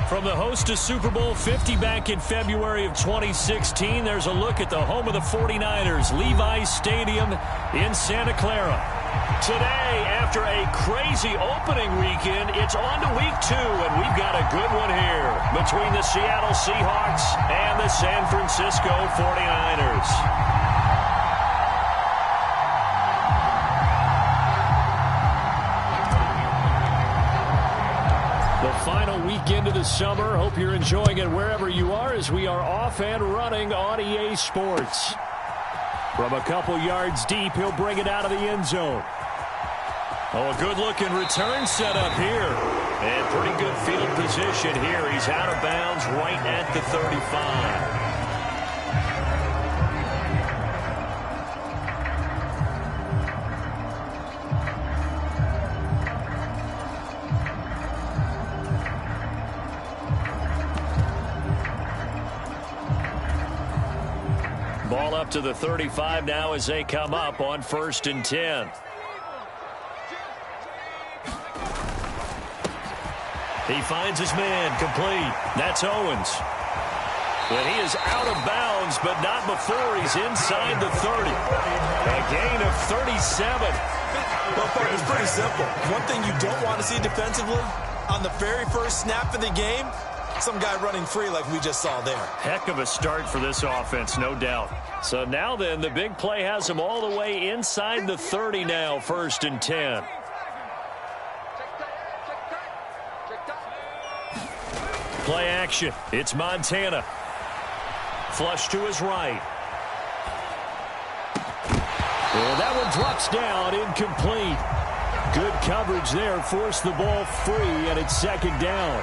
From the host to Super Bowl 50 back in February of 2016, there's a look at the home of the 49ers, Levi Stadium in Santa Clara. Today, after a crazy opening weekend, it's on to week 2, and we've got a good one here between the Seattle Seahawks and the San Francisco 49ers. The final weekend of the summer. Hope you're enjoying it wherever you are as we are off and running on EA Sports. From a couple yards deep, he'll bring it out of the end zone. Oh, a good-looking return set up here. And pretty good field position here. He's out of bounds right at the 35. Ball up to the 35 now as they come up on 1st and 10. He finds his man, complete. That's Owens. But he is out of bounds, but not before he's inside the 30. A gain of 37. Well, Park, it's pretty simple. One thing you don't want to see defensively, on the very first snap of the game, some guy running free like we just saw there. Heck of a start for this offense, no doubt. So now then, the big play has him all the way inside the 30 now, 1st and 10. Play action. It's Montana. Flush to his right. And that one drops down, incomplete. Good coverage there, forced the ball free, and it's 2nd down.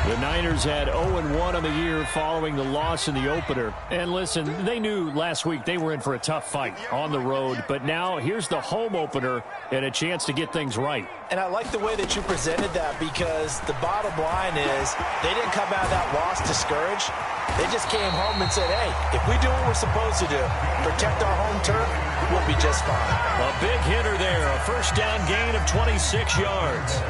The Niners had 0-1 on the year following the loss in the opener. And listen, they knew last week they were in for a tough fight on the road. But now here's the home opener and a chance to get things right. And I like the way that you presented that, because the bottom line is they didn't come out of that loss discouraged. They just came home and said, hey, if we do what we're supposed to do, protect our home turf, we'll be just fine. A big hitter there, a 1st down gain of 26 yards.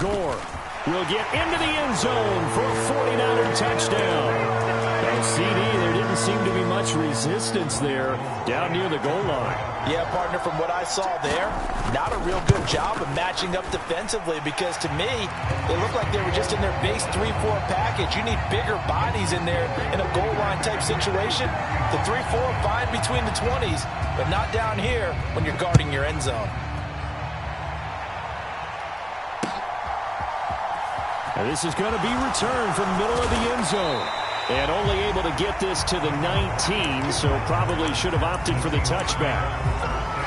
Gore will get into the end zone for a 49er touchdown. And CD, there didn't seem to be much resistance there down near the goal line. Yeah, partner, from what I saw there, not a real good job of matching up defensively, because to me, it looked like they were just in their base 3-4 package. You need bigger bodies in there in a goal line type situation. The 3-4 fine between the 20s, but not down here when you're guarding your end zone. And this is going to be returned from the middle of the end zone. And only able to get this to the 19, so probably should have opted for the touchback.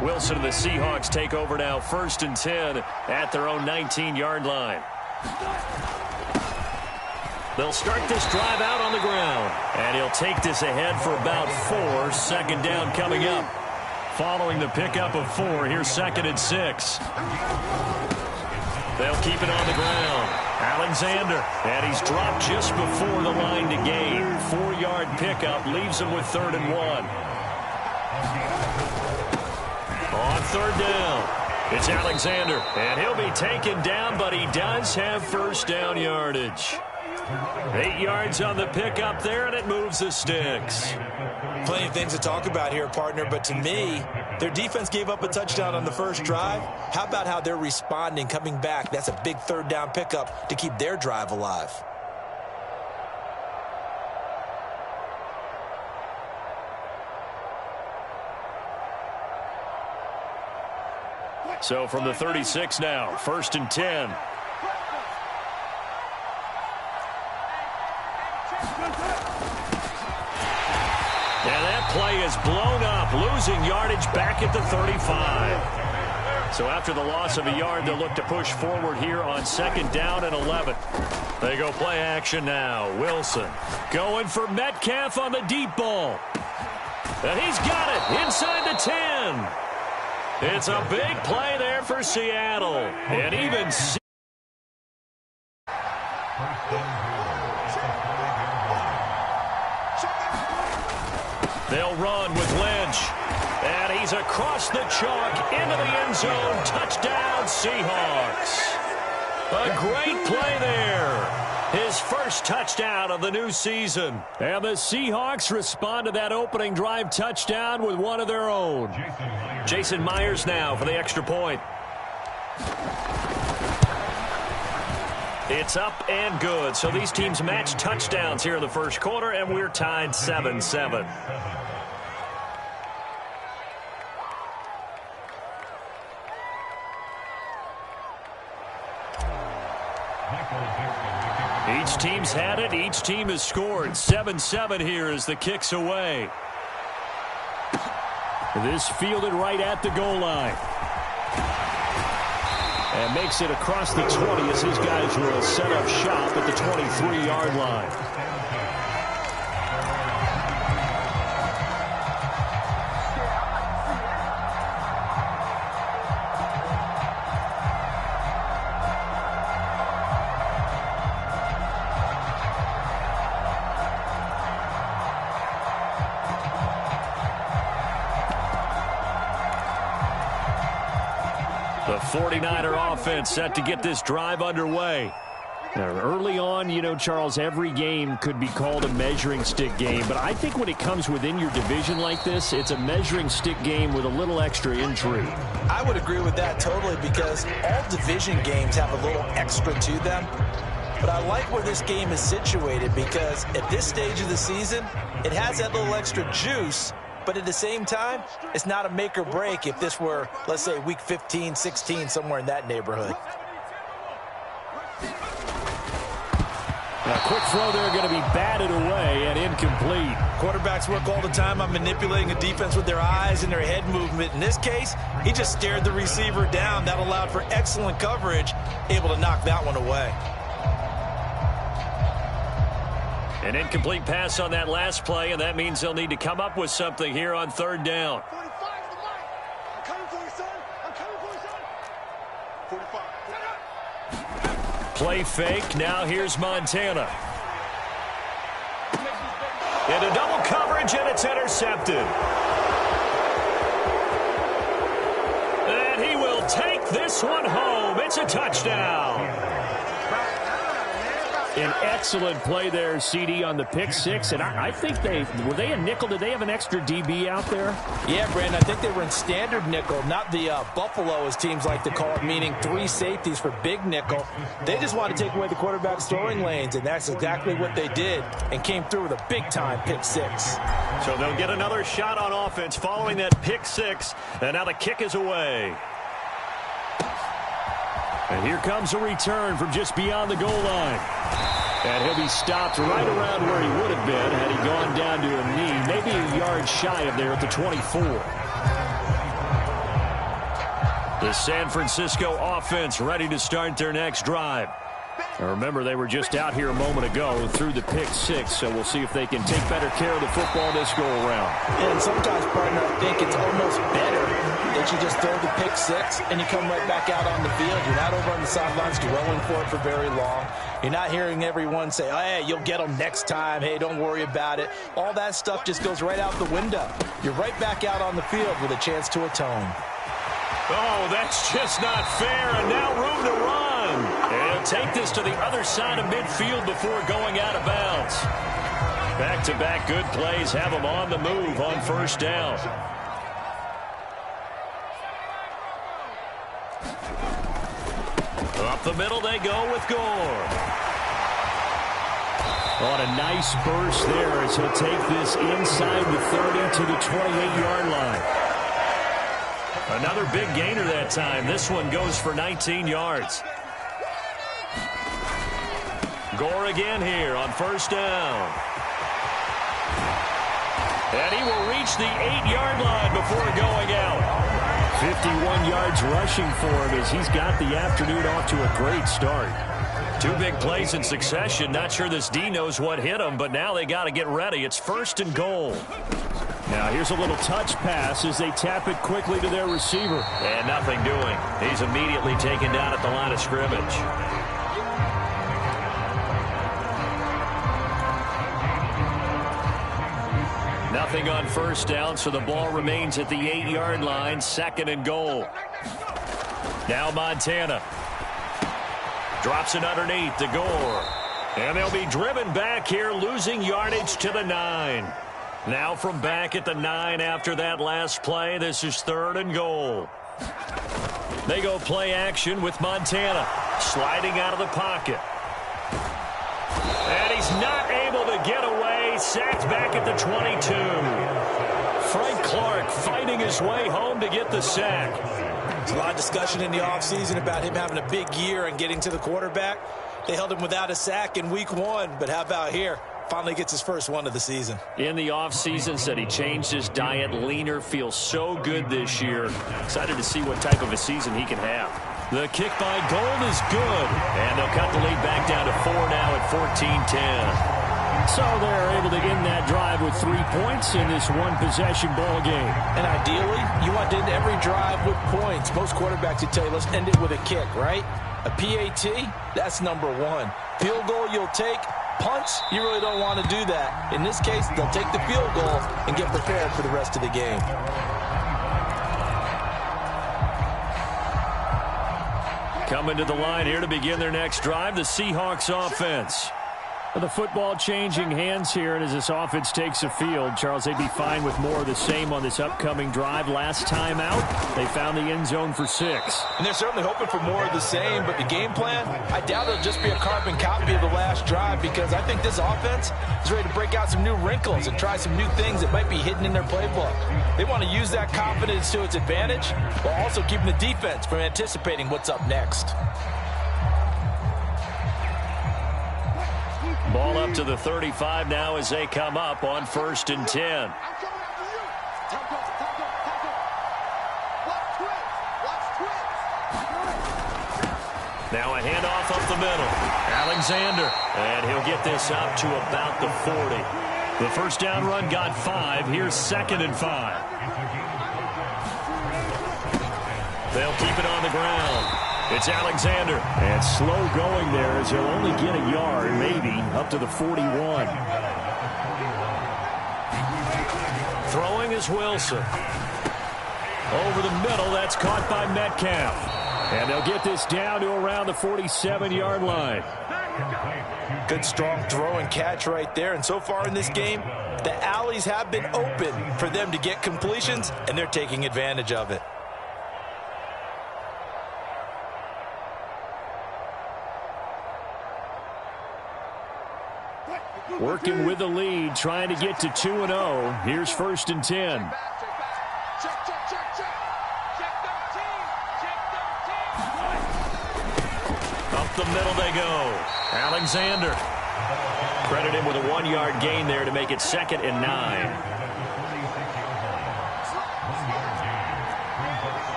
Wilson and the Seahawks take over now, 1st and 10 at their own 19-yard line. They'll start this drive out on the ground, and he'll take this ahead for about 4. 2nd down coming up. Following the pickup of 4, here's 2nd and 6. They'll keep it on the ground. Alexander, and he's dropped just before the line to gain. 4-yard pickup leaves him with 3rd and 1. On 3rd down, it's Alexander, and he'll be taken down, but he does have 1st down yardage. 8 yards on the pickup there, and it moves the sticks. Plenty of things to talk about here, partner, but to me, their defense gave up a touchdown on the first drive. How about how they're responding, coming back? That's a big 3rd down pickup to keep their drive alive. So from the 36 now, 1st and 10. And that play is blown up, losing yardage back at the 35. So after the loss of a yard, they'll look to push forward here on 2nd down and 11. They go play action now. Wilson going for Metcalf on the deep ball. And he's got it inside the 10. It's a big play there for Seattle. And even they'll run with Lynch. And he's across the chalk into the end zone. Touchdown, Seahawks. A great play there. His first touchdown of the new season. And the Seahawks respond to that opening drive touchdown with one of their own. Jason Myers now for the extra point. It's up and good. So these teams match touchdowns here in the first quarter, and we're tied 7-7. Each team's had it. Each team has scored. 7-7 here as the kick's away. This fielded right at the goal line. And makes it across the 20 as his guys will set up shop at the 23-yard line. The 49er offense set to get this drive underway. Now, early on, you know, Charles, every game could be called a measuring stick game. But I think when it comes within your division like this, it's a measuring stick game with a little extra intrigue. I would agree with that totally because all division games have a little extra to them. But I like where this game is situated because at this stage of the season, it has that little extra juice. But at the same time, it's not a make or break if this were, let's say, week 15, 16, somewhere in that neighborhood. A quick throw there going to be batted away and incomplete. Quarterbacks work all the time on manipulating a defense with their eyes and their head movement. In this case, he just stared the receiver down. That allowed for excellent coverage, able to knock that one away. An incomplete pass on that last play, and that means they'll need to come up with something here on third down. 45 to the mic. I'm coming for you, son. I'm coming for you, son. 45. Play fake. Now here's Montana. Into double coverage, and it's intercepted. And he will take this one home. It's a touchdown. An excellent play there, CD, on the pick six. And I think were they a nickel? Did they have an extra DB out there? Yeah, Brandon, I think they were in standard nickel, not the Buffalo, as teams like to call it, meaning three safeties for big nickel. They just want to take away the quarterback's throwing lanes, and that's exactly what they did and came through with a big-time pick six. So they'll get another shot on offense following that pick six, and now the kick is away. And here comes a return from just beyond the goal line. And he'll be stopped right around where he would have been had he gone down to a knee, maybe a yard shy of there at the 24. The San Francisco offense ready to start their next drive. Now remember, they were just out here a moment ago through the pick six, so we'll see if they can take better care of the football this go-around. And sometimes, partner, I think it's almost better that you just throw the pick six and you come right back out on the field. You're not over on the sidelines dwelling for it for very long. You're not hearing everyone say, oh, hey, you'll get them next time. Hey, don't worry about it. All that stuff just goes right out the window. You're right back out on the field with a chance to atone. Oh, that's just not fair, and now room to run. And take this to the other side of midfield before going out of bounds. Back-to-back good plays have them on the move on first down. Up the middle they go with Gore. On a nice burst there as he'll take this inside the 30 to the 28-yard line. Another big gainer that time. This one goes for 19 yards. Gore again here on first down. And he will reach the 8-yard line before going out. 51 yards rushing for him as he's got the afternoon off to a great start. Two big plays in succession. Not sure this D knows what hit him, but now they got to get ready. It's 1st and goal. Now here's a little touch pass as they tap it quickly to their receiver. And nothing doing. He's immediately taken down at the line of scrimmage. Nothing on 1st down, so the ball remains at the 8-yard line. 2nd and goal. Now Montana. Drops it underneath to Gore. And they'll be driven back here, losing yardage to the 9. Now from back at the 9 after that last play. This is 3rd and goal. They go play action with Montana. Sliding out of the pocket. And he's not able to get away. Sacked back at the 22. Frank Clark fighting his way home to get the sack. There's a lot of discussion in the offseason about him having a big year and getting to the quarterback. They held him without a sack in week 1, but how about here? Finally gets his first one of the season. In the offseason, said he changed his diet, leaner, feels so good this year. Excited to see what type of a season he can have. The kick by Gold is good, and they'll cut the lead back down to 4 now at 14-10. So they're able to end that drive with 3 points in this one-possession ball game. And ideally, you want to end every drive with points. Most quarterbacks would tell you, let's end it with a kick, right? A PAT, that's number 1. Field goal you'll take. Punts, you really don't want to do that. In this case, they'll take the field goal and get prepared for the rest of the game. Coming to the line here to begin their next drive, the Seahawks offense. The football changing hands here, and as this offense takes the field, Charles, they'd be fine with more of the same on this upcoming drive. Last time out, they found the end zone for 6. And they're certainly hoping for more of the same, but the game plan, I doubt it'll just be a carbon copy of the last drive, because I think this offense is ready to break out some new wrinkles and try some new things that might be hidden in their playbook. They want to use that confidence to its advantage, while also keeping the defense from anticipating what's up next. Ball up to the 35 now as they come up on 1st and 10. Now a handoff up the middle. Alexander. And he'll get this up to about the 40. The first down run got 5. Here's 2nd and 5. They'll keep it on the ground. It's Alexander. And slow going there as he'll only get a yard, maybe, up to the 41. Throwing is Wilson. Over the middle, that's caught by Metcalf. And they'll get this down to around the 47-yard line. Good, strong throw and catch right there. And so far in this game, the alleys have been open for them to get completions, and they're taking advantage of it. Working with the lead, trying to get to 2-0. Here's 1st and 10. Up the middle they go. Alexander. Credit him with a 1-yard gain there to make it 2nd and 9.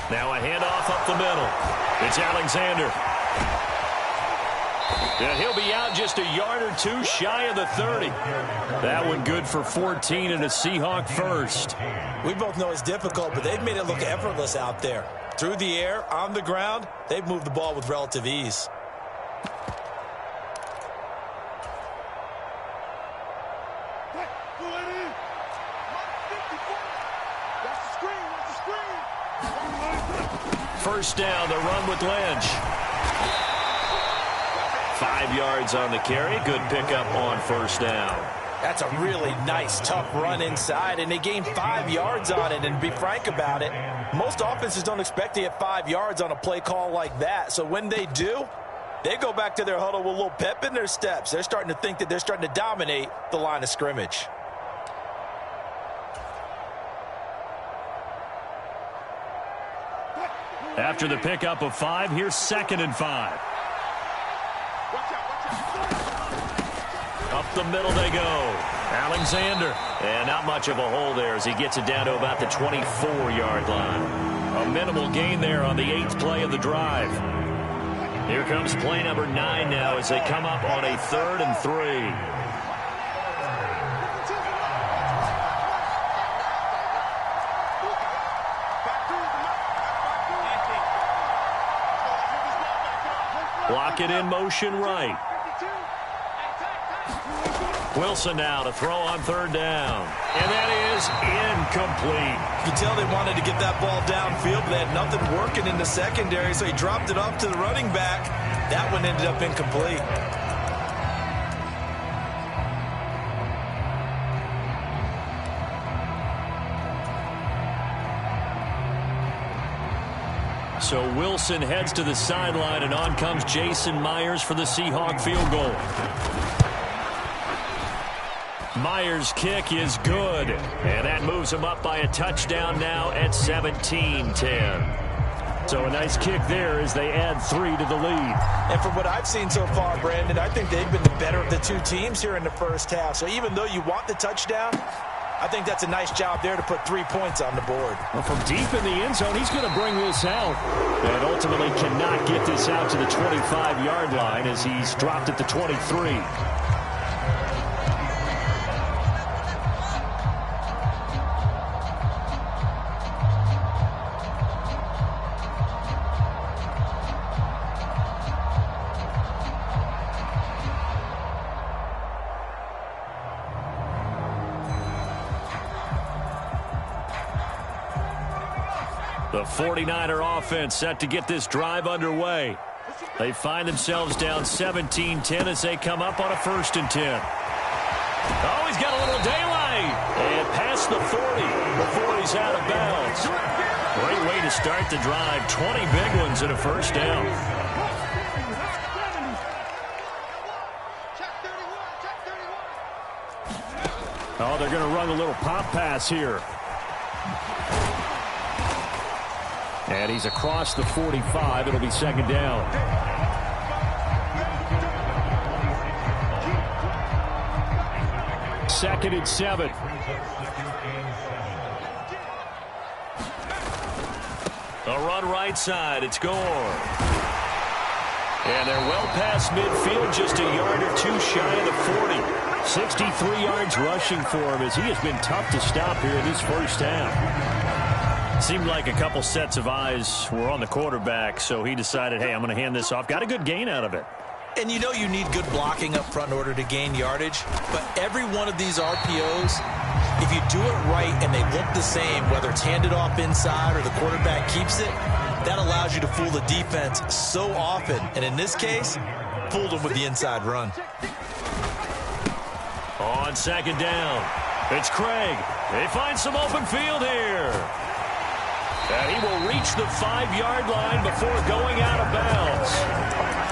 Now a handoff up the middle. It's Alexander. And he'll be out just a yard or 2 shy of the 30. That one good for 14 and a Seahawk first. We both know it's difficult, but they've made it look effortless out there. Through the air, on the ground, they've moved the ball with relative ease. First down, the run with Lynch. 5 yards on the carry. Good pickup on 1st down. That's a really nice, tough run inside, and they gained 5 yards on it. And to be frank about it, most offenses don't expect to get 5 yards on a play call like that. So when they do, they go back to their huddle with a little pep in their steps. They're starting to think that they're starting to dominate the line of scrimmage. After the pickup of 5, here's 2nd and 5. Up the middle they go. Alexander. And not much of a hole there as he gets it down to about the 24-yard line. A minimal gain there on the 8th play of the drive. Here comes play number 9 now as they come up on a 3rd and 3. Block it in motion right. Wilson now to throw on 3rd down. And that is incomplete. You can tell they wanted to get that ball downfield, but they had nothing working in the secondary, so he dropped it off to the running back. That one ended up incomplete. So Wilson heads to the sideline, and on comes Jason Myers for the Seahawk field goal. Myers' kick is good, and that moves him up by a touchdown now at 17-10. So a nice kick there as they add 3 to the lead. And from what I've seen so far, Brandon, I think they've been the better of the two teams here in the first half. So even though you want the touchdown, I think that's a nice job there to put 3 points on the board. Well, from deep in the end zone, he's going to bring this out. And ultimately cannot get this out to the 25-yard line as he's dropped at the 23. The 49er offense set to get this drive underway. They find themselves down 17-10 as they come up on a 1st and 10. Oh, he's got a little daylight. And past the 40 before he's out of bounds. Great way to start the drive. 20 big ones and a 1st down. Oh, they're going to run a little pop pass here. And he's across the 45. It'll be 2nd down. Second and 7. A run right side. It's Gore. And they're well past midfield, just a yard or 2 shy of the 40. 63 yards rushing for him as he has been tough to stop here in this first half. Seemed like a couple sets of eyes were on the quarterback, so he decided, hey, I'm going to hand this off. Got a good gain out of it. And you know you need good blocking up front in order to gain yardage, but every one of these RPOs, if you do it right and they look the same, whether it's handed off inside or the quarterback keeps it, that allows you to fool the defense so often. And in this case, fooled them with the inside run. On 2nd down, it's Craig. They find some open field here. And he will reach the 5-yard line before going out of bounds.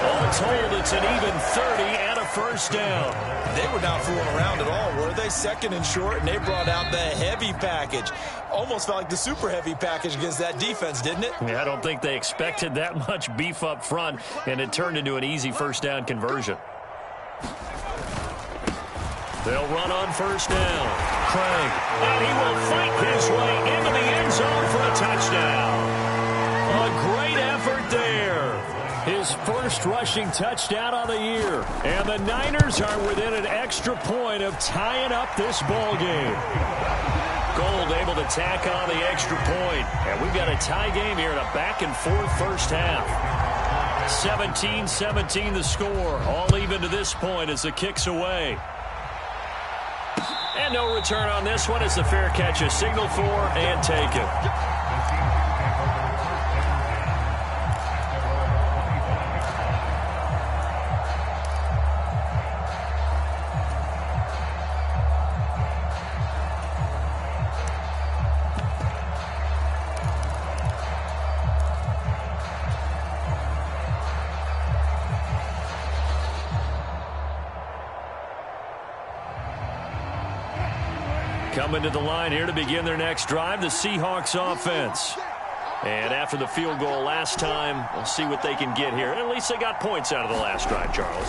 All told, it's an even 30 and a 1st down. They were not fooling around at all, were they? 2nd and short, and they brought out the heavy package. Almost felt like the super heavy package against that defense, didn't it? Yeah, I don't think they expected that much beef up front, and it turned into an easy 1st down conversion. They'll run on 1st down. Craig. And he will fight his way into the end zone for a touchdown. A great effort there. His first rushing touchdown on the year. And the Niners are within an extra point of tying up this ball game. Gold able to tack on the extra point. And we've got a tie game here in a back-and-forth first half. 17-17 the score. All even to this point as the kick's away. And no return on this one as the fair catch is signaled for and taken. Coming to the line here to begin their next drive, the Seahawks offense. And after the field goal last time, we'll see what they can get here. At least they got points out of the last drive, Charles.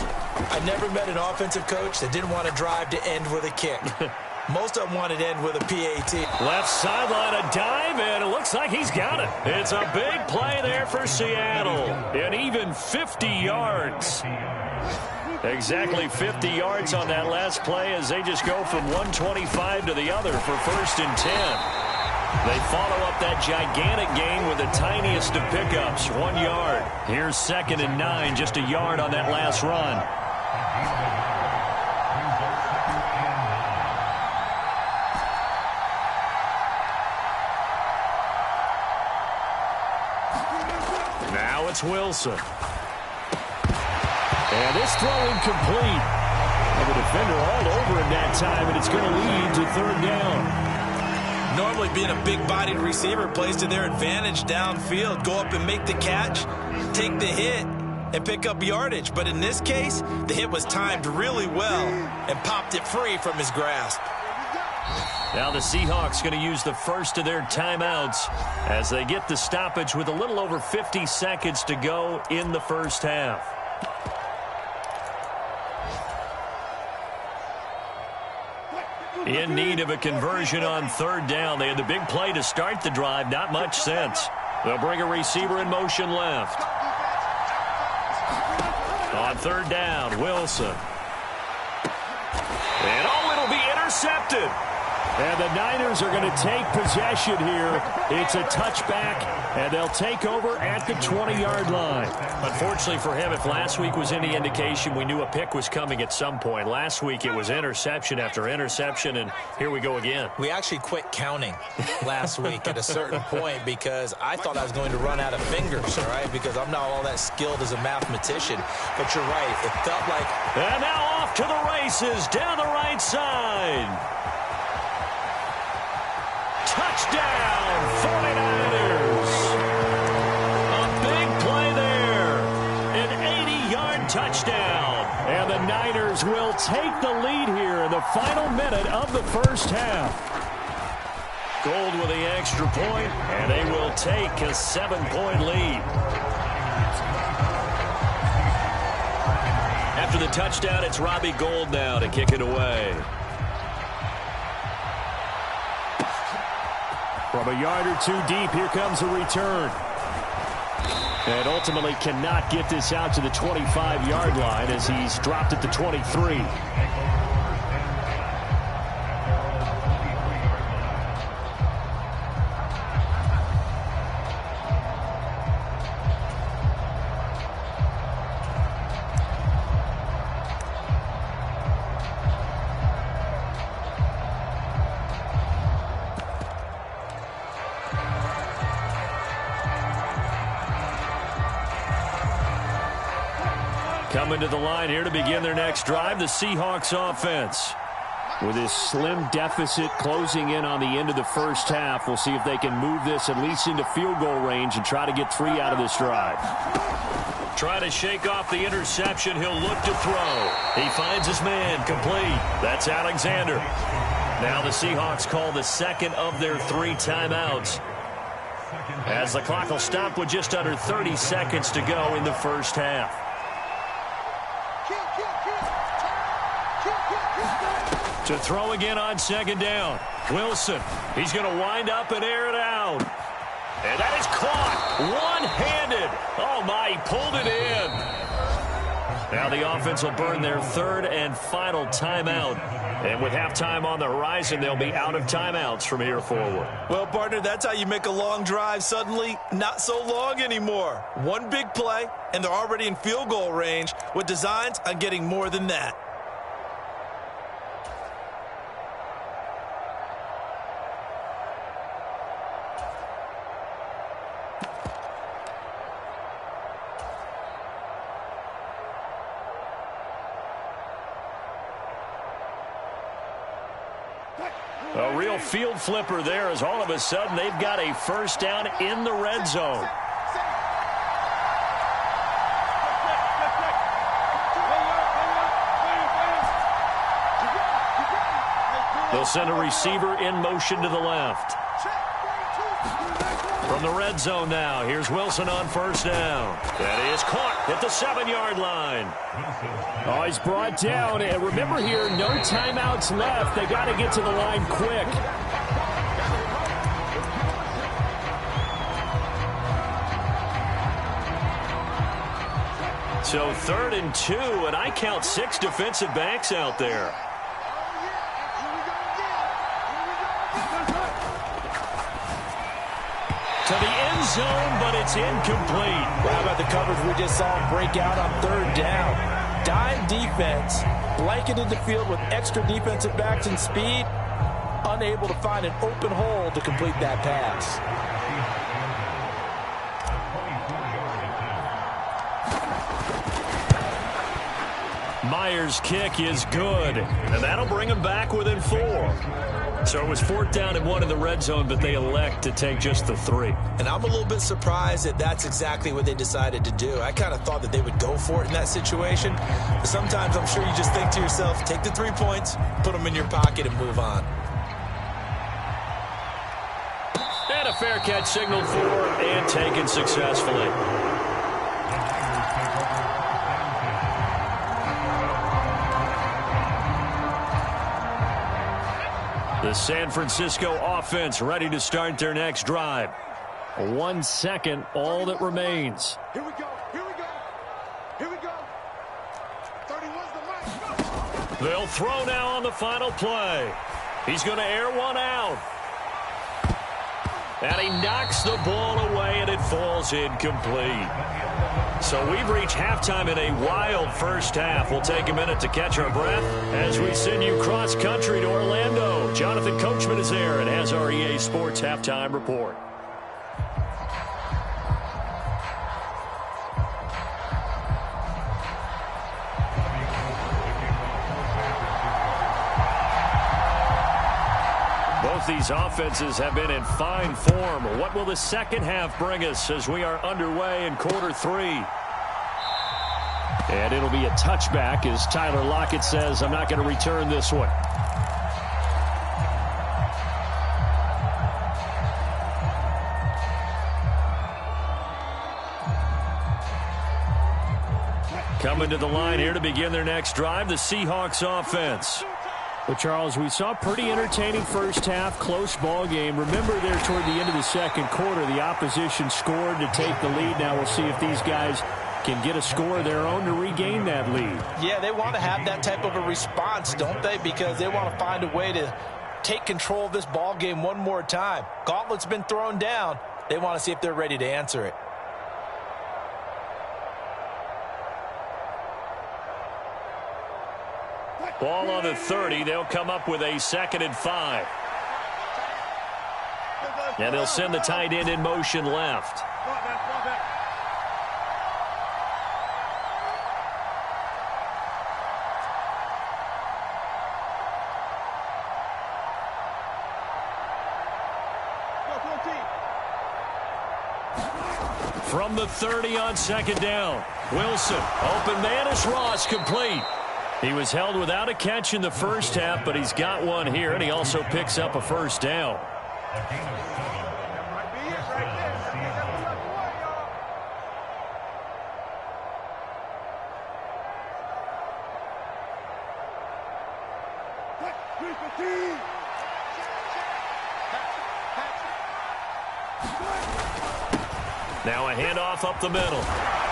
I never met an offensive coach that didn't want to drive to end with a kick. Most of them wanted to end with a PAT. Left sideline, a dive, and it looks like he's got it. It's a big play there for Seattle. And even 50 yards. Exactly 50 yards on that last play as they just go from 125 to the other for 1st and 10. They follow up that gigantic gain with the tiniest of pickups, 1 yard. Here's 2nd and 9, just a yard on that last run. Now it's Wilson. And this throw incomplete. And the defender all over him that time, and it's going to lead to 3rd down. Normally being a big-bodied receiver plays to their advantage downfield. Go up and make the catch, take the hit, and pick up yardage. But in this case, the hit was timed really well and popped it free from his grasp. Now the Seahawks going to use the first of their timeouts as they get the stoppage with a little over 50 seconds to go in the first half. In need of a conversion on 3rd down. They had the big play to start the drive. Not much sense. They'll bring a receiver in motion left. On 3rd down, Wilson. And oh, it'll be intercepted. And the Niners are going to take possession here. It's a touchback, and they'll take over at the 20-yard line. Unfortunately for him, if last week was any indication, we knew a pick was coming at some point. Last week it was interception after interception, and here we go again. We actually quit counting last week at a certain point because I thought I was going to run out of fingers, all right, because I'm not all that skilled as a mathematician. But you're right, it felt like... And now off to the races down the right side. Touchdown, 49ers. A big play there. An 80-yard touchdown. And the Niners will take the lead here in the final minute of the first half. Gold with the extra point, and they will take a 7-point lead. After the touchdown, it's Robbie Gould now to kick it away. From a yard or two deep, here comes a return. And ultimately cannot get this out to the 25-yard line as he's dropped at the 23. Coming to the line here to begin their next drive, the Seahawks offense. With this slim deficit closing in on the end of the first half, we'll see if they can move this at least into field goal range and try to get 3 out of this drive. Try to shake off the interception. He'll look to throw. He finds his man complete. That's Alexander. Now the Seahawks call the second of their 3 timeouts, as the clock will stop with just under 30 seconds to go in the first half. To throw again on 2nd down. Wilson, he's going to wind up and air it out. And that is caught one-handed. Oh, my, he pulled it in. Now the offense will burn their 3rd and final timeout. And with halftime on the horizon, they'll be out of timeouts from here forward. Well, partner, that's how you make a long drive suddenly not so long anymore. One big play, and they're already in field goal range with designs on getting more than that. A real field flipper there, as all of a sudden they've got a first down in the red zone. They'll send a receiver in motion to the left. From the red zone now, here's Wilson on first down. That is caught at the 7-yard line. Oh, he's brought down. And remember here, no timeouts left. They got to get to the line quick. So 3rd and 2, and I count 6 defensive backs out there. To the end zone, but it's incomplete. Well, how about the coverage we just saw him break out on 3rd down? Dime defense, blanketed the field with extra defensive backs and speed, unable to find an open hole to complete that pass. Myers' kick is good, and that'll bring him back within 4. So it was 4th down and 1 in the red zone, but they elect to take just the 3. And I'm a little bit surprised that that's exactly what they decided to do. I kind of thought that they would go for it in that situation. But sometimes I'm sure you just think to yourself, take the 3 points, put them in your pocket, and move on. And a fair catch signaled for and taken successfully. The San Francisco offense ready to start their next drive. 1 second, all that remains. Here we go. Here we go. Here we go. 31's the mic. They'll throw now on the final play. He's going to air one out. And he knocks the ball away, and it falls incomplete. So we've reached halftime in a wild first half. We'll take a minute to catch our breath as we send you cross-country to Orlando. Jonathan Coachman is there and has our EA Sports Halftime Report. Both these offenses have been in fine form. What will the second half bring us as we are underway in quarter 3? And it'll be a touchback as Tyler Lockett says, I'm not going to return this one. Coming to the line here to begin their next drive, the Seahawks offense. Well, Charles, we saw a pretty entertaining first half, close ball game. Remember there toward the end of the second quarter, the opposition scored to take the lead. Now we'll see if these guys can get a score of their own to regain that lead. Yeah, they want to have that type of a response, don't they? Because they want to find a way to take control of this ball game one more time. Gauntlet's been thrown down. They want to see if they're ready to answer it. Ball on the 30. They'll come up with a 2nd and 5. And they'll send the tight end in motion left. From the 30 on 2nd down. Wilson, open man is Ross, complete. He was held without a catch in the first half, but he's got one here, and he also picks up a first down. Now a handoff up the middle.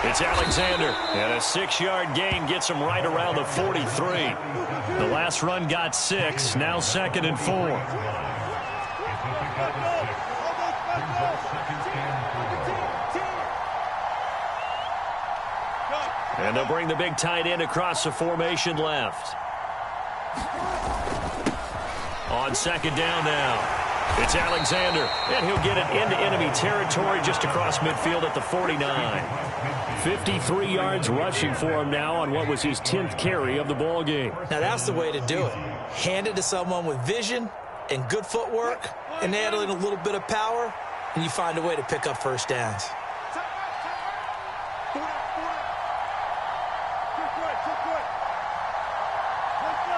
It's Alexander, and a 6-yard gain gets him right around the 43. The last run got 6, now 2nd and 4. And they'll bring the big tight end across the formation left. On 2nd down now. It's Alexander, and he'll get it into enemy territory just across midfield at the 49. 53 yards rushing for him now on what was his 10th carry of the ball game. Now that's the way to do it. Hand it to someone with vision and good footwork, and add in a little bit of power, and you find a way to pick up first downs.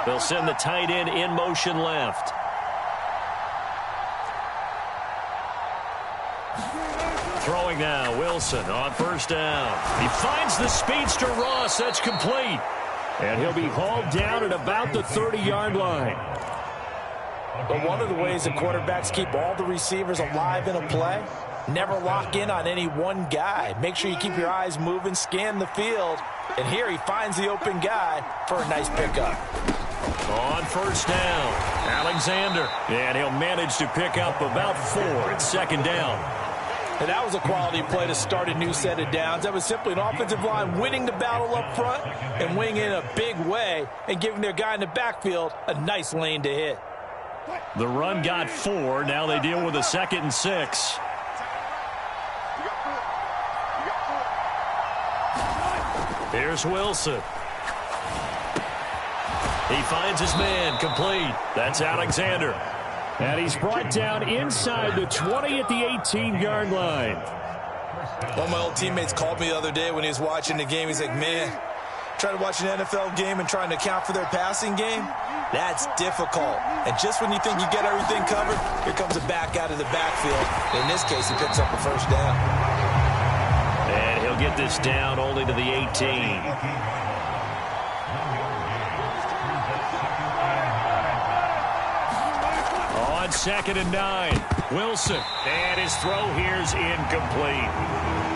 They'll send the tight end in motion left. throwing now. Wilson on first down. He finds the speedster Ross. That's complete. And he'll be hauled down at about the 30-yard line. But one of the ways that quarterbacks keep all the receivers alive in a play, never lock in on any one guy. Make sure you keep your eyes moving, scan the field. And here he finds the open guy for a nice pickup. On first down, Alexander. And he'll manage to pick up about 4 at second down. And that was a quality play to start a new set of downs. That was simply an offensive line winning the battle up front and winning in a big way and giving their guy in the backfield a nice lane to hit. The run got 4. Now they deal with a 2nd and 6. Here's Wilson. He finds his man, complete. That's Alexander. And he's brought down inside the 20 at the 18-yard line. One of my old teammates called me the other day when he was watching the game. He's like, man, trying to watch an NFL game and trying to account for their passing game, that's difficult. And just when you think you get everything covered, here comes a back out of the backfield. In this case, he picks up a first down. And he'll get this down only to the 18. On 2nd and 9, Wilson. And his throw here's incomplete.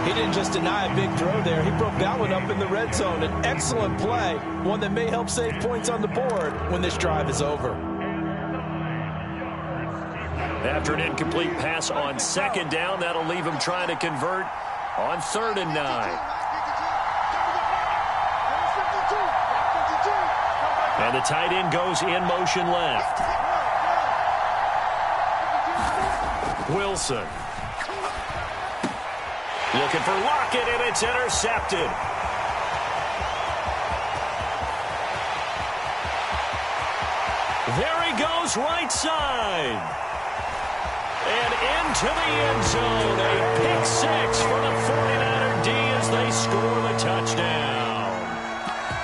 He didn't just deny a big throw there. He broke that one up in the red zone. An excellent play, one that may help save points on the board when this drive is over. After an incomplete pass on 2nd down, that'll leave him trying to convert on 3rd and 9. And the tight end goes in motion left. Wilson. Looking for Lockett, and it's intercepted. There he goes, right side. And into the end zone. A pick 6 for the 49er D as they score the touchdown.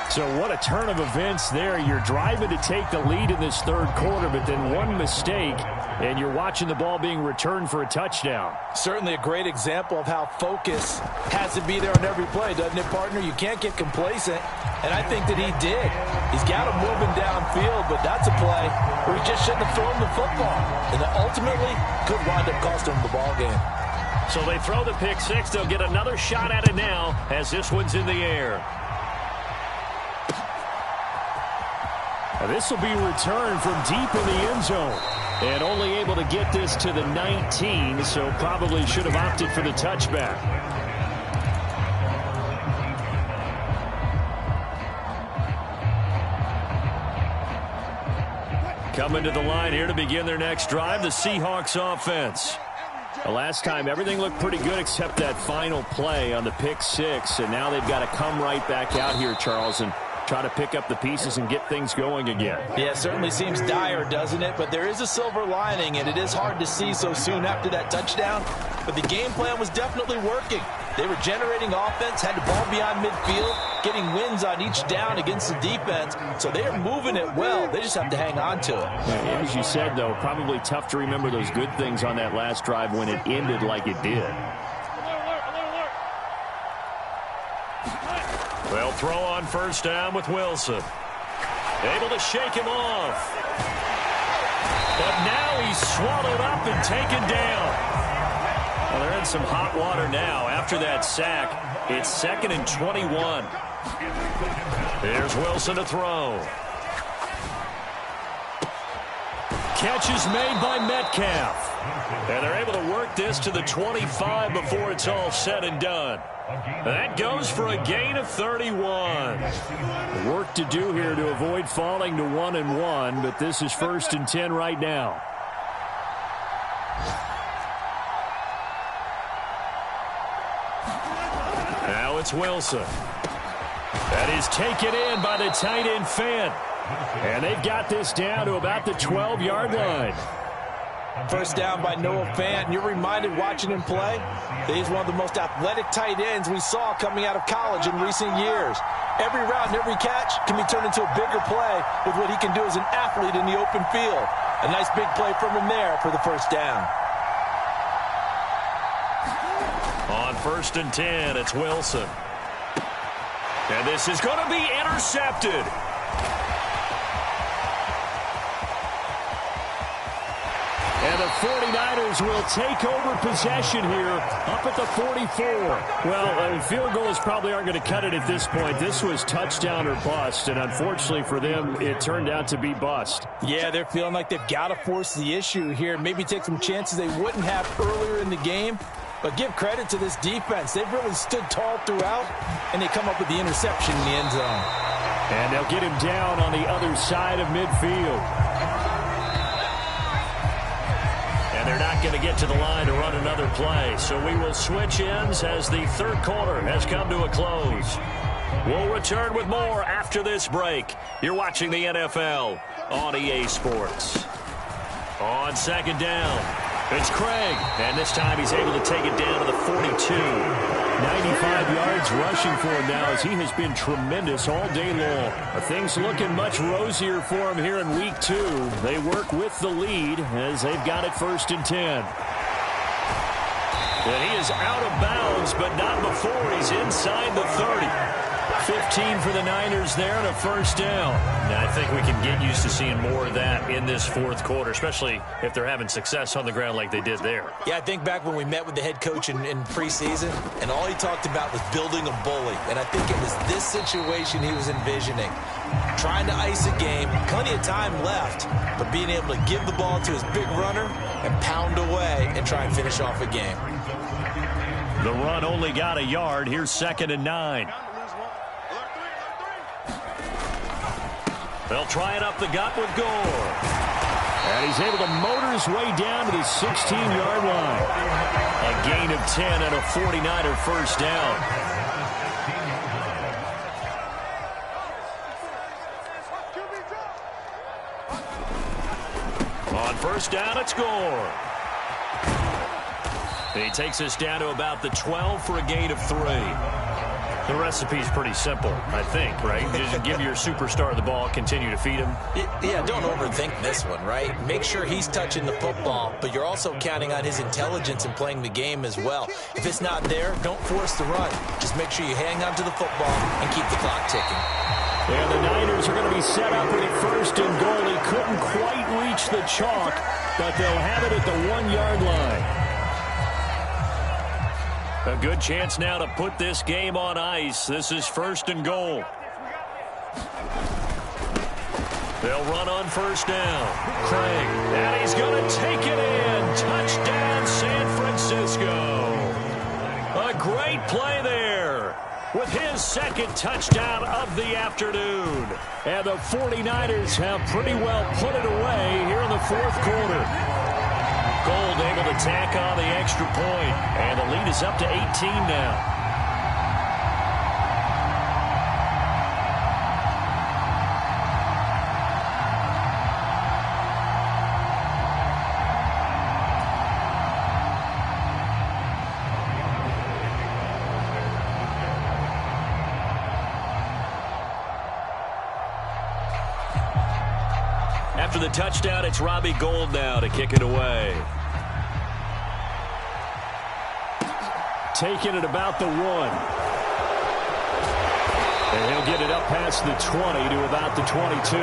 So what a turn of events there. You're driving to take the lead in this 3rd quarter, but then one mistake, and you're watching the ball being returned for a touchdown. Certainly a great example of how focus has to be there on every play, doesn't it, partner? You can't get complacent, and I think that he did. He's got him moving downfield, but that's a play where he just shouldn't have thrown the football, and that ultimately could wind up costing him the ball game. So they throw the pick 6. They'll get another shot at it now as this one's in the air. This will be returned from deep in the end zone. And only able to get this to the 19, so probably should have opted for the touchback. Coming to the line here to begin their next drive, the Seahawks offense. The last time, everything looked pretty good except that final play on the pick 6. And now they've got to come right back out here, Charles, and try to pick up the pieces and get things going again. Yeah, it certainly seems dire, doesn't it? But there is a silver lining, and it is hard to see so soon after that touchdown. But the game plan was definitely working. They were generating offense, had the ball beyond midfield, getting wins on each down against the defense. So they are moving it well. They just have to hang on to it. Yeah, as you said, though, probably tough to remember those good things on that last drive when it ended like it did. They'll throw on first down with Wilson. Able to shake him off. But now he's swallowed up and taken down. Well, they're in some hot water now. After that sack, it's 2nd and 21. Here's Wilson to throw. Catch is made by Metcalf. And they're able to work this to the 25 before it's all said and done. That goes for a gain of 31. Work to do here to avoid falling to 1-1, but this is 1st and 10 right now. Now it's Wilson. That is taken in by the tight end Fant. And they've got this down to about the 12-yard line. First down by Noah Fant, and you're reminded watching him play that he's one of the most athletic tight ends we saw coming out of college in recent years. Every route and every catch can be turned into a bigger play with what he can do as an athlete in the open field. A nice big play from him there for the first down. first and 10. It's Wilson. And this is going to be intercepted. And the 49ers will take over possession here up at the 44. Well, field goals probably aren't going to cut it at this point. This was touchdown or bust, and unfortunately for them, it turned out to be bust. Yeah, they're feeling like they've got to force the issue here. Maybe take some chances they wouldn't have earlier in the game. But give credit to this defense. They've really stood tall throughout, and they come up with the interception in the end zone. And they'll get him down on the other side of midfield. They're not going to get to the line to run another play. So we will switch ends as the third quarter has come to a close. We'll return with more after this break. You're watching the NFL on EA Sports. On second down, it's Craig. And this time he's able to take it down to the 42. 95 yards rushing for him now as he has been tremendous all day long. Things looking much rosier for him here in week 2. They work with the lead as they've got it first and 10. And he is out of bounds, but not before he's inside the 30. 15 for the Niners there and a first down. Now, I think we can get used to seeing more of that in this fourth quarter, especially if they're having success on the ground like they did there. Yeah, I think back when we met with the head coach in preseason, and all he talked about was building a bully. And I think it was this situation he was envisioning. Trying to ice a game, plenty of time left, but being able to give the ball to his big runner and pound away and try and finish off a game. The run only got a yard. Here's second and 9. They'll try it up the gut with Gore. And he's able to motor his way down to the 16-yard line. A gain of 10 and a 49er first down. On first down, it's Gore. He takes us down to about the 12 for a gain of 3. The recipe's pretty simple, I think, right? Just give your superstar the ball, continue to feed him. Yeah, don't overthink this one, right? Make sure he's touching the football, but you're also counting on his intelligence in playing the game as well. If it's not there, don't force the run. Just make sure you hang on to the football and keep the clock ticking. And the Niners are going to be set up with it first and goal. He couldn't quite reach the chalk, but they'll have it at the 1-yard line. A good chance now to put this game on ice. This is first and goal. They'll run on first down. Craig, and he's going to take it in. Touchdown, San Francisco. A great play there with his second touchdown of the afternoon. And the 49ers have pretty well put it away here in the fourth quarter. Gold able to tack on the extra point, and the lead is up to 18 now. After the touchdown, it's Robbie Gould now to kick it away. Taking it about the 1. And he'll get it up past the 20 to about the 22.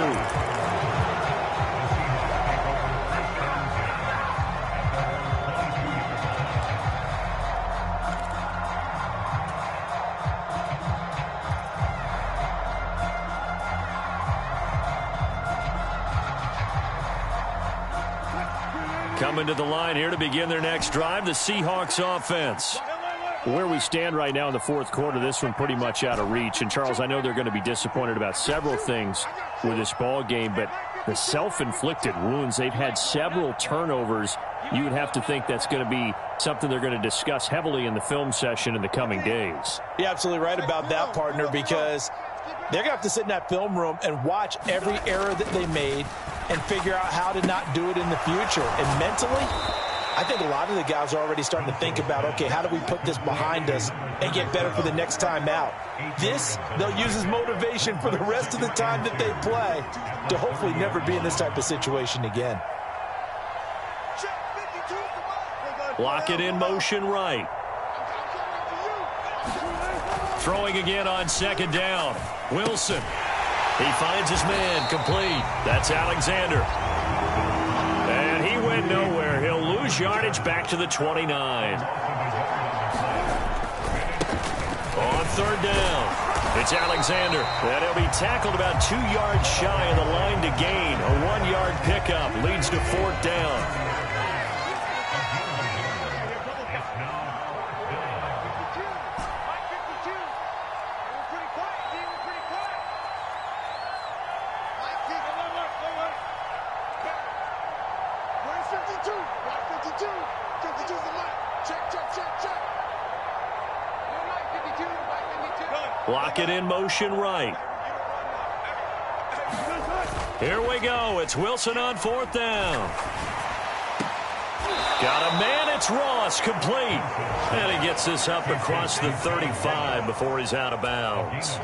Coming to the line here to begin their next drive, the Seahawks offense. Where we stand right now in the fourth quarter, this one pretty much out of reach. And, Charles, I know they're going to be disappointed about several things with this ball game, but the self-inflicted wounds, they've had several turnovers. You would have to think that's going to be something they're going to discuss heavily in the film session in the coming days. You're absolutely right about that, partner, because they're going to have to sit in that film room and watch every error that they made and figure out how to not do it in the future. And mentally, I think a lot of the guys are already starting to think about, okay, how do we put this behind us and get better for the next time out? This, they'll use as motivation for the rest of the time that they play to hopefully never be in this type of situation again. Block it in motion right. Throwing again on second down. Wilson. He finds his man, complete. That's Alexander. And he went nowhere. He'll lose yardage back to the 29. On third down, it's Alexander. And he'll be tackled about 2 yards shy of the line to gain. A 1-yard pickup leads to fourth down. Block it in motion right. Here we go. It's Wilson on fourth down. Got a man. It's Ross, complete. And he gets this up across the 35 before he's out of bounds.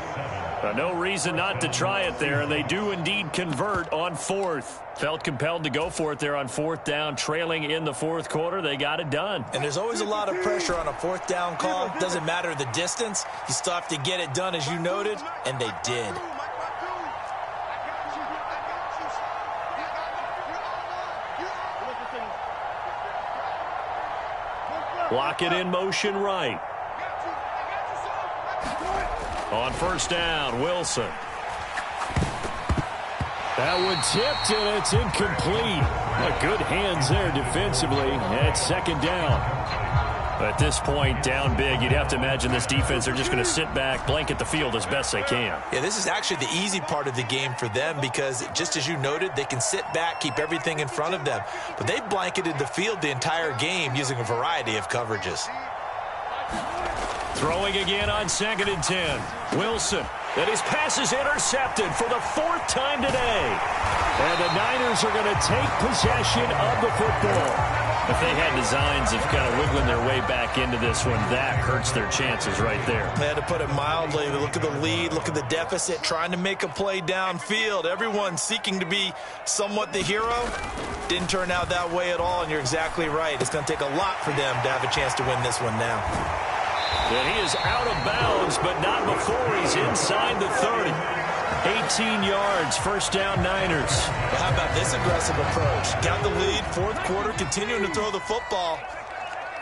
No reason not to try it there, and they do indeed convert on fourth. Felt compelled to go for it there on fourth down, trailing in the fourth quarter. They got it done. And there's always a lot of pressure on a fourth down call. Doesn't matter the distance. You still have to get it done, as you noted, and they did. Block it in motion right. On first down, Wilson. That one tipped, and it's incomplete. Good hands there defensively. At second down. At this point, down big, you'd have to imagine this defense are just going to sit back, blanket the field as best they can. Yeah, this is actually the easy part of the game for them because, just as you noted, they can sit back, keep everything in front of them. But they've blanketed the field the entire game using a variety of coverages. Throwing again on second and 10. Wilson. And his pass is intercepted for the fourth time today. And the Niners are going to take possession of the football. If they had designs of kind of wiggling their way back into this one, that hurts their chances right there. They had to put it mildly. Look at the lead, look at the deficit, trying to make a play downfield. Everyone seeking to be somewhat the hero. Didn't turn out that way at all, and you're exactly right. It's going to take a lot for them to have a chance to win this one now. And he is out of bounds, but not before he's inside the 30. 18 yards, first down Niners. Well, how about this aggressive approach? Got the lead, fourth quarter, continuing to throw the football.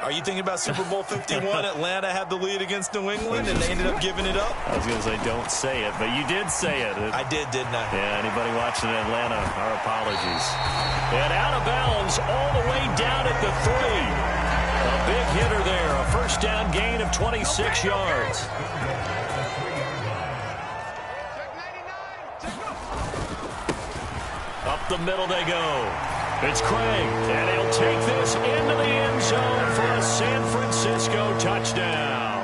Are you thinking about Super Bowl 51? Atlanta had the lead against New England, and they ended up giving it up? I was going to say, don't say it, but you did say it. I did, didn't I? Yeah, anybody watching in Atlanta, our apologies. And out of bounds all the way down at the 3. A big hitter there, a first down gain of 26 yards. Up the middle they go. It's Craig, and he'll take this into the end zone for a San Francisco touchdown.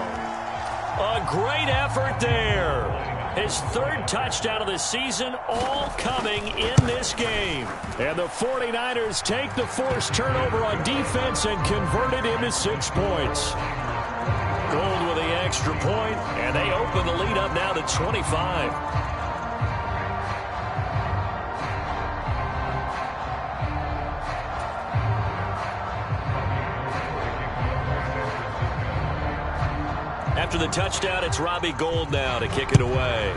A great effort there. His third touchdown of the season, all coming in this game. And the 49ers take the forced turnover on defense and convert it into 6 points. Gold with the extra point, and they open the lead up now to 25. After the touchdown, it's Robbie Gould now to kick it away.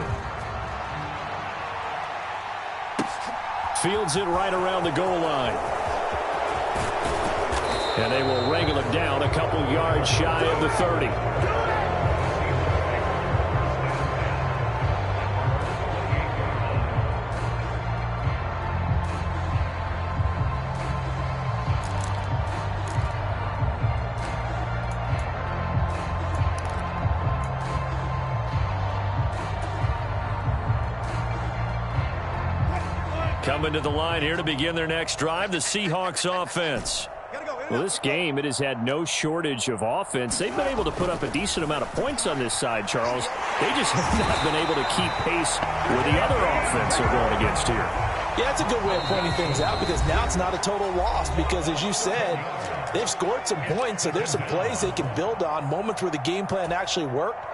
Fields it right around the goal line. And they will wrangle it down a couple yards shy of the 30. Coming to the line here to begin their next drive, the Seahawks offense. Well, this game, it has had no shortage of offense. They've been able to put up a decent amount of points on this side, Charles. They just have not been able to keep pace with the other offense they're going against here. Yeah, that's a good way of pointing things out because now it's not a total loss because, as you said, they've scored some points, so there's some plays they can build on, moments where the game plan actually worked.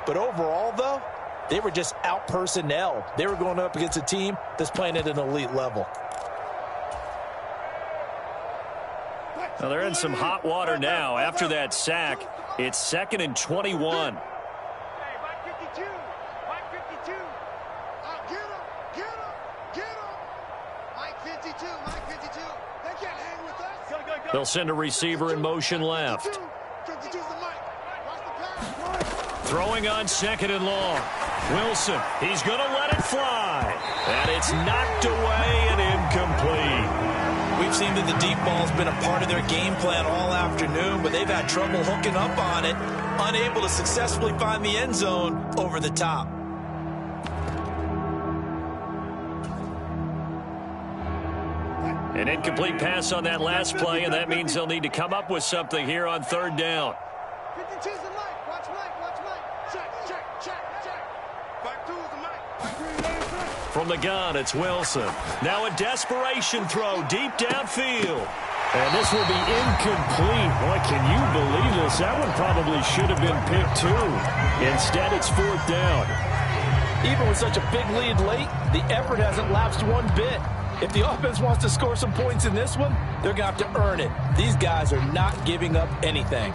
But overall, though, they were just out-personnel. They were going up against a team that's playing at an elite level. Well, they're in some hot water now. After that sack, it's 2nd and 21. 52, Mike 52. They can't hang with us. They'll send a receiver in motion left. 52's the mic. Watch the pass. Throwing on 2nd and long. Wilson, he's going to let it fly. And it's knocked away and incomplete. We've seen that the deep ball's been a part of their game plan all afternoon, but they've had trouble hooking up on it, unable to successfully find the end zone over the top. An incomplete pass on that last play, and that means they'll need to come up with something here on 3rd down. 52's the mic. Watch Mike. Watch Mike. Check. Back 2's the mic. From the gun, it's Wilson. Now a desperation throw deep downfield. And this will be incomplete. Boy, can you believe this? That one probably should have been picked too. Instead, it's 4th down. Even with such a big lead late, the effort hasn't lapsed one bit. If the offense wants to score some points in this one, they're going to have to earn it. These guys are not giving up anything.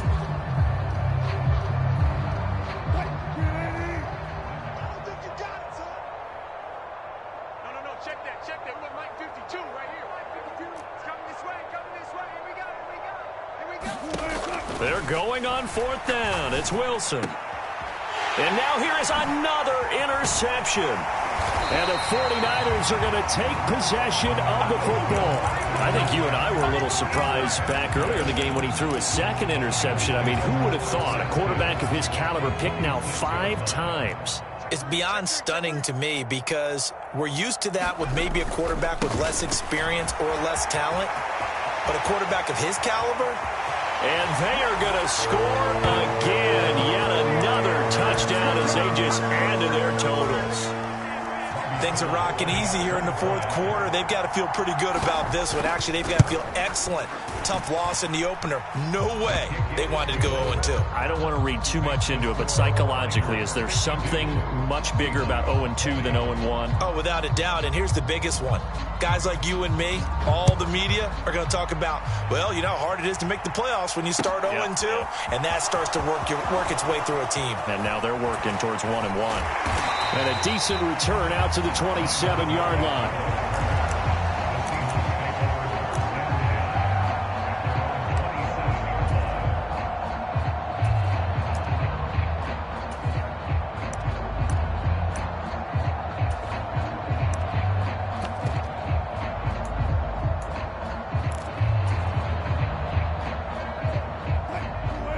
They're going on 4th down. It's Wilson. And now here is another interception. And the 49ers are going to take possession of the football. I think you and I were a little surprised back earlier in the game when he threw his 2nd interception. I mean, who would have thought a quarterback of his caliber picked now 5 times? It's beyond stunning to me because we're used to that with maybe a quarterback with less experience or less talent. But a quarterback of his caliber? And they are going to score again. Yet another touchdown as they just add to their totals. Things are rocking easy here in the 4th quarter. They've got to feel pretty good about this one. Actually, they've got to feel excellent. Tough loss in the opener. No way they wanted to go 0-2. I don't want to read too much into it, but psychologically, is there something much bigger about 0-2 than 0-1? Oh, without a doubt. And here's the biggest one. Guys like you and me, all the media, are going to talk about, well, you know how hard it is to make the playoffs when you start 0-2. And that starts to work its way through a team. And now they're working towards 1-1. And a decent return out to the 27-yard line.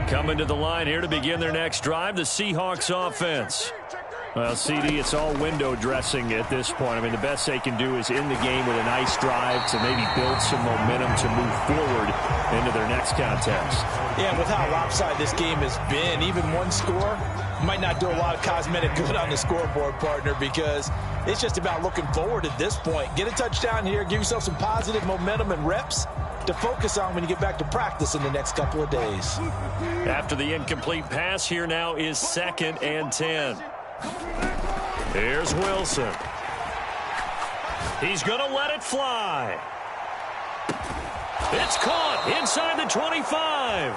Coming to the line here to begin their next drive, the Seahawks offense. Well, CD, it's all window dressing at this point. I mean, the best they can do is end the game with a nice drive to maybe build some momentum to move forward into their next contest. Yeah, with how lopsided this game has been, even one score might not do a lot of cosmetic good on the scoreboard, partner, because it's just about looking forward at this point. Get a touchdown here, give yourself some positive momentum and reps to focus on when you get back to practice in the next couple of days. After the incomplete pass, here now is 2nd and 10. Here's Wilson. He's going to let it fly. It's caught inside the 25.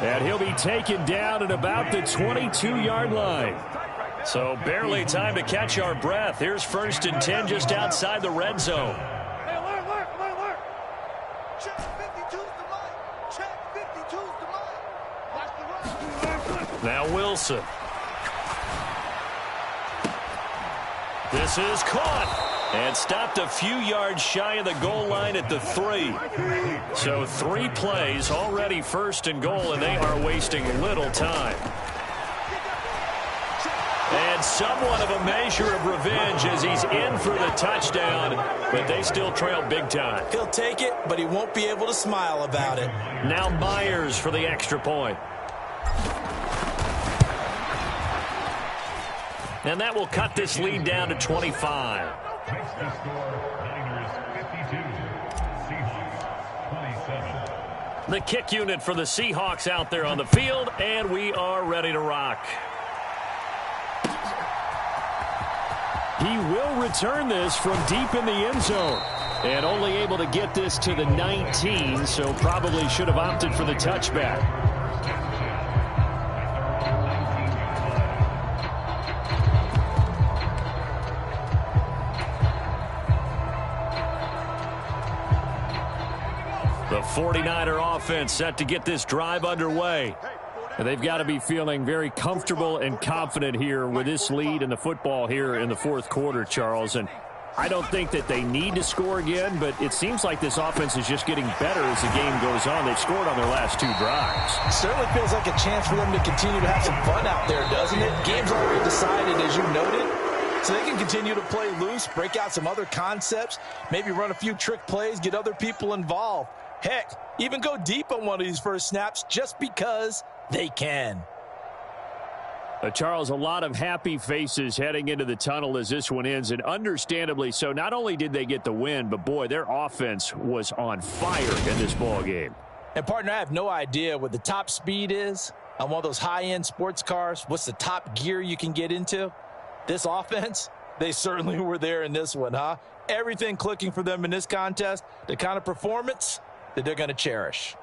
And he'll be taken down at about the 22-yard line. So barely time to catch our breath. Here's 1st and 10 just outside the red zone. Check 52's the mic. Check 52's the mic. Watch the run. Now Wilson. This is caught and stopped a few yards shy of the goal line at the 3. So 3 plays, already 1st and goal, and they are wasting little time. And somewhat of a measure of revenge as he's in for the touchdown, but they still trail big time. He'll take it, but he won't be able to smile about it. Now Myers for the extra point. And that will cut this lead down to 25. The kick unit for the Seahawks out there on the field, and we are ready to rock. He will return this from deep in the end zone. And only able to get this to the 19, so probably should have opted for the touchback. The 49er offense set to get this drive underway. And they've got to be feeling very comfortable and confident here with this lead in the football here in the fourth quarter, Charles. And I don't think that they need to score again, but it seems like this offense is just getting better as the game goes on. They've scored on their last 2 drives. It certainly feels like a chance for them to continue to have some fun out there, doesn't it? Game's already decided, as you noted. So they can continue to play loose, break out some other concepts, maybe run a few trick plays, get other people involved. Heck, even go deep on one of these first snaps just because they can. Charles, a lot of happy faces heading into the tunnel as this one ends, and understandably so. Not only did they get the win, but, boy, their offense was on fire in this ball game. And, partner, I have no idea what the top speed is on one of those high-end sports cars. What's the top gear you can get into? This offense, they certainly were there in this one, huh? Everything clicking for them in this contest, the kind of performance that they're going to cherish.